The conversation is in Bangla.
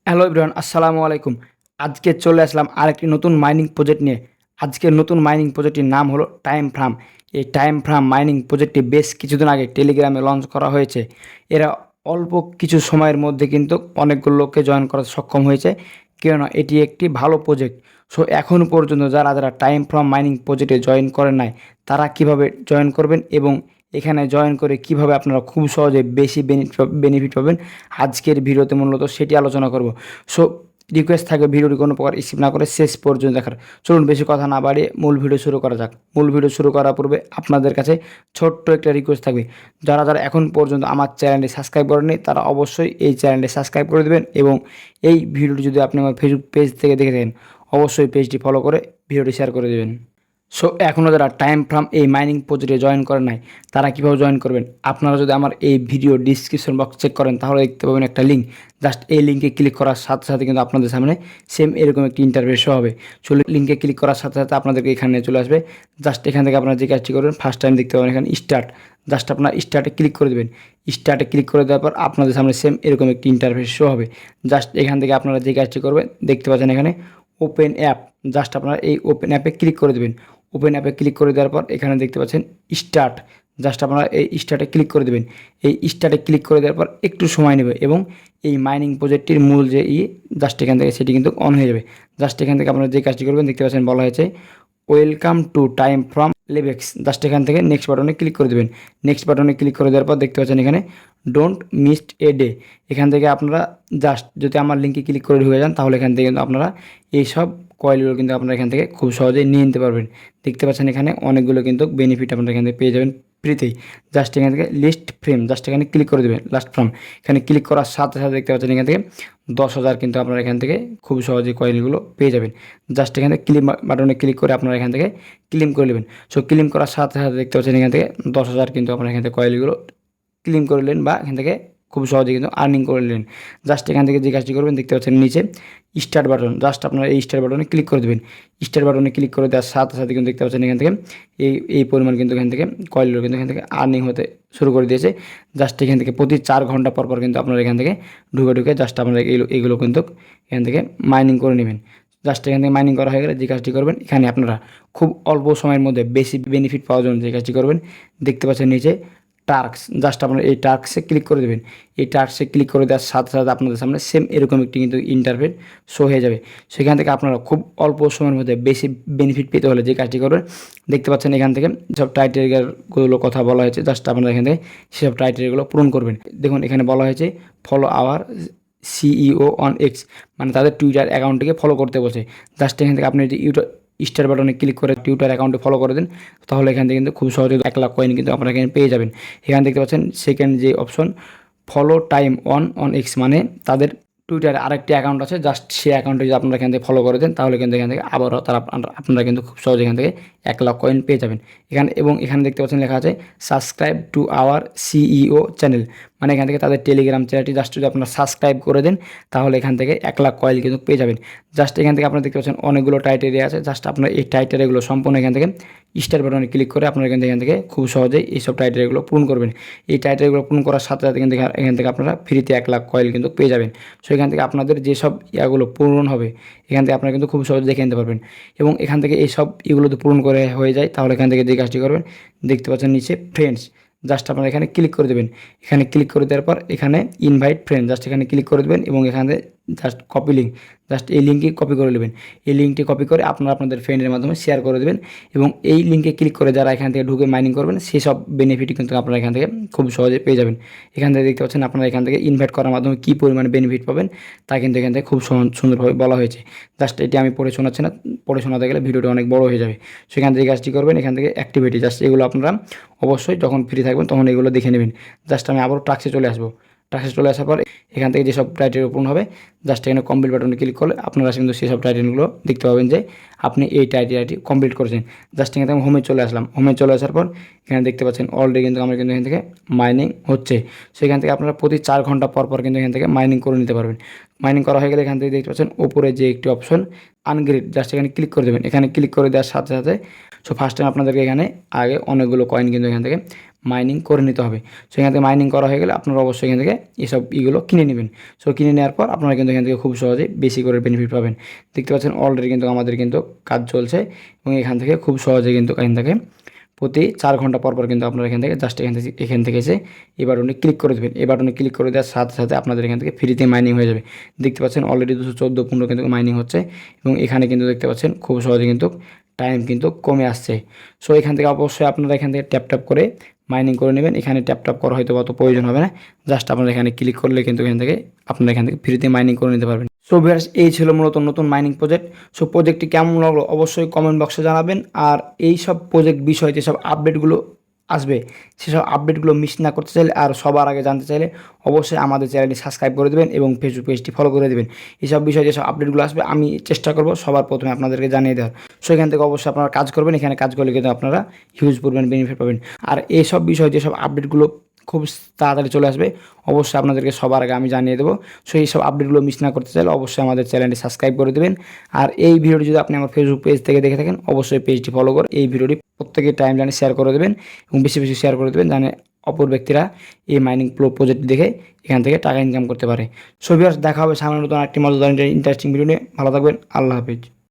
হ্যালো এভরিওয়ান, আসসালামু আলাইকুম। আজকে চলে আসলাম আরেকটি নতুন মাইনিং প্রজেক্ট নিয়ে। আজকের নতুন মাইনিং প্রজেক্টটির নাম হলো টাইম ফার্ম। এই টাইম ফার্ম মাইনিং প্রজেক্টটি বেশ কিছুদিন আগে টেলিগ্রামে লঞ্চ করা হয়েছে। এরা অল্প কিছু সময়ের মধ্যে কিন্তু অনেকগুলো লোককে জয়েন করাতে সক্ষম হয়েছে, কেননা এটি একটি ভালো প্রজেক্ট। সো এখন পর্যন্ত যারা যারা টাইম ফার্ম মাইনিং প্রজেক্টে জয়েন করেন নাই, তারা কিভাবে জয়েন করবেন এবং এখানে জয়েন করে কিভাবে আপনারা খুব সহজে বেশি বেনিফিট পাবেন, আজকের ভিডিওতে মূলত সেটি আলোচনা করব। সো রিকোয়েস্ট থাকবে ভিডিওটি কোনো প্রকার স্কিপ না করে শেষ পর্যন্ত দেখার। চলুন বেশি কথা না বাড়িয়ে মূল ভিডিও শুরু করা যাক। মূল ভিডিও শুরু করার পূর্বে আপনাদের কাছে ছোট্ট একটা রিকোয়েস্ট থাকবে, যারা যারা এখন পর্যন্ত আমার চ্যানেলটি সাবস্ক্রাইব করেননি তারা অবশ্যই এই চ্যানেলটি সাবস্ক্রাইব করে দেবেন এবং এই ভিডিওটি যদি আপনি আমার ফেসবুক পেজ থেকে দেখে থাকেন অবশ্যই পেজটি ফলো করে ভিডিওটি শেয়ার করে দেবেন। সো এখনও যারা টাইম ফার্ম এই মাইনিং প্রজেক্টে জয়েন করেন নাই, তারা কীভাবে জয়েন করবেন? আপনারা যদি আমার এই ভিডিও ডিসক্রিপশন বক্স চেক করেন তাহলে দেখতে পাবেন একটা লিঙ্ক। জাস্ট এই লিঙ্কে ক্লিক করার সাথে সাথে কিন্তু আপনাদের সামনে সেম এরকম একটি ইন্টারফেস শো হবে। সো লিঙ্কে ক্লিক করার সাথে সাথে আপনাদেরকে এখানে চলে আসবে। জাস্ট এখান থেকে আপনারা যে কাজটি করবেন, ফার্স্ট টাইম দেখতে পাবেন এখানে স্টার্ট। জাস্ট আপনার স্টার্টে ক্লিক করে দেবেন। স্টার্টে ক্লিক করে দেওয়ার পর আপনাদের সামনে সেম এরকম একটি ইন্টারফেস শো হবে। জাস্ট এখান থেকে আপনারা যে কাজটি করবেন, দেখতে পাচ্ছেন এখানে ওপেন অ্যাপ। জাস্ট আপনারা এই ওপেন অ্যাপে ক্লিক করে দেবেন। ওপেন অ্যাপে ক্লিক করে দেওয়ার পর এখানে দেখতে পাচ্ছেন স্টার্ট। জাস্ট আপনারা এই স্টার্টে ক্লিক করে দেবেন। এই স্টার্টে ক্লিক করে দেওয়ার পর একটু সময় নেবে এবং এই মাইনিং প্রজেক্টটির মূল যে জাস্ট এখান থেকে সেটি কিন্তু অন হয়ে যাবে। জাস্ট এখান থেকে আপনারা যে কাজটি করবেন, দেখতে পাচ্ছেন বলা হয়েছে ওয়েলকাম টু টাইম ফ্রম লেবেক্স। জাস্ট এখান থেকে নেক্সট বাটনে ক্লিক করে দেবেন। নেক্সট বাটনে ক্লিক করে দেওয়ার পর দেখতে পাচ্ছেন এখানে ডোন্ট মিস এ ডে। এখান থেকে আপনারা জাস্ট যদি আমার লিঙ্কে ক্লিক করে ঢুকে যান তাহলে এখান থেকে কিন্তু আপনারা এইসব কয়েলগুলো কিন্তু আপনারা এখান থেকে খুব সহজেই নিয়ে নিতে পারবেন। দেখতে পাচ্ছেন এখানে অনেকগুলো কিন্তু বেনিফিট আপনারা এখান থেকে পেয়ে যাবেন ফ্রিতেই। জাস্ট এখান থেকে লিস্ট ফ্রেম, জাস্ট এখানে ক্লিক করে দেবেন। লাস্ট ফ্রেম এখানে ক্লিক করার সাথে সাথে দেখতে পাচ্ছেন এখান থেকে 10,000 কিন্তু আপনারা এখান থেকে খুব সহজেই কয়েনগুলো পেয়ে যাবেন। জাস্ট এখানে ক্লেম বাটনে ক্লিক করে আপনারা এখান থেকে ক্লেম করে নেবেন। সো ক্লেম করার সাথে সাথে দেখতে পাচ্ছেন এখান থেকে 10,000 কিন্তু আপনারা এখান থেকে কয়েনগুলো ক্লেম করে নেন বা এখান থেকে খুব সহজে কিন্তু আর্নিং করে নিলেন। জাস্ট এখান থেকে যে কাজটি করবেন, দেখতে পাচ্ছেন নিচে স্টার্ট বাটন। জাস্ট আপনারা এই স্টার্ট বাটনে ক্লিক করে দেবেন। স্টার্ট বাটনে ক্লিক করে দেওয়ার সাথে সাথে কিন্তু দেখতে পাচ্ছেন এখান থেকে এই পরিমাণ কিন্তু এখান থেকে কয়েলগুলো কিন্তু এখান থেকে আর্নিং হতে শুরু করে দিয়েছে। জাস্ট এখান থেকে প্রতি 4 ঘন্টা পর পর কিন্তু আপনারা এখান থেকে ঢুকে জাস্ট আপনারা এইগুলো কিন্তু এখান থেকে মাইনিং করে নেবেন। জাস্ট এখান থেকে মাইনিং করা হয়ে গেলে যে কাজটি করবেন, এখানে আপনারা খুব অল্প সময়ের মধ্যে বেশি বেনিফিট পাওয়ার জন্য যে কাজটি করবেন, দেখতে পাচ্ছেন নিচে টাস্ক। জাস্ট আপনারা এই টাস্কে ক্লিক করে দেবেন। এই টাস্কে ক্লিক করে দেওয়ার সাথে সাথে আপনাদের সামনে সেম এরকম একটি কিন্তু ইন্টারফেস শো হয়ে যাবে। সেখান থেকে আপনারা খুব অল্প সময়ের মধ্যে বেশি বেনিফিট পেতে হলে যে কাজটি করবেন, দেখতে পাচ্ছেন এখান থেকে সব টাইটেলগুলো কথা বলা হয়েছে। জাস্ট আপনারা এখান থেকে সেসব টাইটেলগুলো পূরণ করবেন। দেখুন এখানে বলা হয়েছে follow our CEO on x, মানে তাদের টুইটার অ্যাকাউন্টটিকে ফলো করতে বলছে। জাস্ট এখান থেকে আপনি যদি স্টার বাটনে ক্লিক করে টুইটার অ্যাকাউন্টে ফলো করে দেন তাহলে এখান থেকে কিন্তু খুব সহজে 1 লাখ কয়েন কিন্তু আপনারা এখানে পেয়ে যাবেন। এখানে দেখতে পাচ্ছেন সেকেন্ড যে option follow time on x, মানে তাদের টুইটারে আরেকটি অ্যাকাউন্ট আছে। জাস্ট সেই অ্যাকাউন্টে যদি আপনারা এখান থেকে ফলো করে দেন তাহলে কিন্তু এখান থেকে আবারও আপনারা কিন্তু খুব সহজে এখান থেকে 1 লাখ কয়েন পেয়ে যাবেন। এখানে দেখতে পাচ্ছেন লেখা আছে subscribe to our CEO channel, মানে এখান থেকে তাদের টেলিগ্রাম চ্যানেলটি জাস্ট যদি আপনারা সাবস্ক্রাইব করে দেন তাহলে এখান থেকে 1 লাখ কয়েন কিন্তু পেয়ে যাবেন। জাস্ট এখান থেকে আপনারা দেখতে পাচ্ছেন অনেকগুলো টাইটেরিয়া আছে। জাস্ট আপনারা এই টাইটেরিয়াগুলো সম্পূর্ণ এখান থেকে স্টার বাটনে ক্লিক করে আপনারা এখান থেকে খুব সহজেই এইসব টাইটেরিয়াগুলো পূরণ করবেন। এই টাইটেরিয়াগুলো পূরণ করার সাথে সাথে কিন্তু এখান থেকে আপনারা ফ্রিতে 1 লাখ কয়েন কিন্তু পেয়ে যাবেন। সো এখান থেকে আপনাদের যেসব ইয়াগুলো পূরণ হবে এখান থেকে আপনারা কিন্তু খুব সহজে দেখে নিতে পারবেন। এবং এখান থেকে এইসব ইগুলো যদি পূরণ করে হয়ে যায় তাহলে এখান থেকে যে কাজটি করবেন, দেখতে পাচ্ছেন নিচে ফ্রেন্ডস। জাস্ট আপনারা এখানে ক্লিক করে দেবেন। এখানে ক্লিক করে দেওয়ার পর এখানে ইনভাইট ফ্রেন্ড, জাস্ট এখানে ক্লিক করে দেবেন এবং এখানে জাস্ট কপি লিঙ্ক, জাস্ট এই লিঙ্কটি কপি করে নেবেন। এই লিঙ্কটি কপি করে আপনারা আপনাদের ফ্রেন্ডের মাধ্যমে শেয়ার করে দেবেন এবং এই লিঙ্কে ক্লিক করে যারা এখান থেকে ঢুকে মাইনিং করবেন সেই সব বেনিফিট কিন্তু আপনারা এখান থেকে খুব সহজে পেয়ে যাবেন। এখান থেকে দেখতে পাচ্ছেন আপনারা এখান থেকে ইনভাইট করার মাধ্যমে কী পরিমাণে বেনিফিট পাবেন তা কিন্তু এখান থেকে খুব সুন্দরভাবে বলা হয়েছে। জাস্ট এটি আমি পড়ে শোনাচ্ছি না, পড়ে শোনাতে গেলে ভিডিওটা অনেক বড় হয়ে যাবে। সেখান থেকে কাজটি করবেন, এখান থেকে অ্যাক্টিভিটি, জাস্ট এগুলো আপনারা অবশ্যই যখন ফ্রি থাকবেন তখন এগুলো দেখে নেবেন। জাস্ট আমি আবারও টাস্কে চলে আসবো। টাস্কে চলে আসার পর এখান থেকে যেসব টাইটেল পূরণ হবে জাস্ট এখানে কমপ্লিট বাটনে ক্লিক করলে আপনারা কিন্তু সেসব টাইটেলগুলো দেখতে পাবেন যে আপনি এই টাইটেলটি কমপ্লিট করেছেন। জাস্ট এখান থেকে হোমে চলে আসলাম। হোমে চলে আসার পর এখানে দেখতে পাচ্ছেন অলরেডি কিন্তু আমরা কিন্তু এখান থেকে মাইনিং হচ্ছে। সেখান থেকে আপনারা প্রতি 4 ঘন্টা পর পর কিন্তু এখান থেকে মাইনিং করে নিতে পারবেন। মাইনিং করা হয়ে গেলে এখান থেকে দেখতে পাচ্ছেন উপরে যে একটি অপশন আনগ্রেড, জাস্ট এখানে ক্লিক করে দেবেন। এখানে ক্লিক করে দেওয়ার সাথে সাথে সো ফার্স্ট টাইম আপনাদেরকে এখানে আগে অনেকগুলো কয়েন কিন্তু এখান থেকে মাইনিং করে নিতে হবে। সো এখান থেকে মাইনিং করা হয়ে গেলে আপনারা অবশ্যই এখান থেকে এইসব ইগুলো কিনে নেবেন। সো কিনে নেওয়ার পর আপনারা কিন্তু এখান থেকে খুব সহজেই বেশি করে বেনিফিট পাবেন। দেখতে পাচ্ছেন অলরেডি কিন্তু আমাদের কিন্তু কাজ চলছে এবং এখান থেকে খুব সহজে কিন্তু এখান থেকে প্রতি 4 ঘন্টা পর পর কিন্তু আপনারা এখান থেকে জাস্ট এখান থেকে এসে এই বাটনে ক্লিক করে দেবেন। এই বাটনে ক্লিক করে দেওয়ার সাথে সাথে আপনাদের এখান থেকে ফ্রিতে মাইনিং হয়ে যাবে। দেখতে পাচ্ছেন অলরেডি 214 কিন্তু মাইনিং হচ্ছে এবং এখানে কিন্তু দেখতে পাচ্ছেন খুব সহজে কিন্তু টাইম কিন্তু কমে আসছে। সো এখান থেকে অবশ্যই আপনারা এখান থেকে ট্যাপ করে মাইনিং করে নেবেন। এখানে ট্যাপ করা হয়তো অত প্রয়োজন হবে না, জাস্ট আপনারা এখানে ক্লিক করলে কিন্তু এখান থেকে আপনারা এখান থেকে ফ্রিতে মাইনিং করে নিতে পারবেন। সো ভিউয়ার্স, এই ছিল মূলত নতুন মাইনিং প্রজেক্ট। সো প্রজেক্টটি কেমন লাগলো অবশ্যই কমেন্ট বক্সে জানাবেন। আর এই সব প্রজেক্ট বিষয়ে যেসব আপডেটগুলো আসবে সেসব আপডেটগুলো মিস না করতে চাইলে আর সবার আগে জানতে চাইলে অবশ্যই আমাদের চ্যানেলটি সাবস্ক্রাইব করে দেবেন এবং ফেসবুক পেজটি ফলো করে দেবেন। এইসব বিষয়ে যেসব আপডেটগুলো আসবে আমি চেষ্টা করব সবার প্রথমে আপনাদেরকে জানিয়ে দেওয়ার। সো এখান থেকে অবশ্যই আপনারা কাজ করবেন, এখানে কাজ করলে কিন্তু আপনারা হিউজ পরিমাণ বেনিফিট পাবেন। আর এইসব বিষয়ে যেসব আপডেটগুলো খুব তাড়াতাড়ি চলে আসবে অবশ্যই আপনাদেরকে সবার আগে আমি জানিয়ে দেবো। সো এইসব আপডেটগুলো মিস না করতে চাইলে অবশ্যই আমাদের চ্যানেলটি সাবস্ক্রাইব করে দেবেন। আর এই ভিডিওটি যদি আপনি আমার ফেসবুক পেজ থেকে দেখে থাকেন অবশ্যই পেজটি ফলো করে এই ভিডিওটি প্রত্যেকের টাইমলাইনে শেয়ার করে দেবেন এবং বেশি বেশি শেয়ার করে দেবেন জানে অপর ব্যক্তিরা এই মাইনিং প্রজেক্ট দেখে এখান থেকে টাকা ইনকাম করতে পারে। সো ভিউয়ার্স, দেখা হবে সামনে নতুন একটি মজাদার ইন্টারেস্টিং ভিডিও নিয়ে। ভালো থাকবেন, আল্লাহ হাফিজ।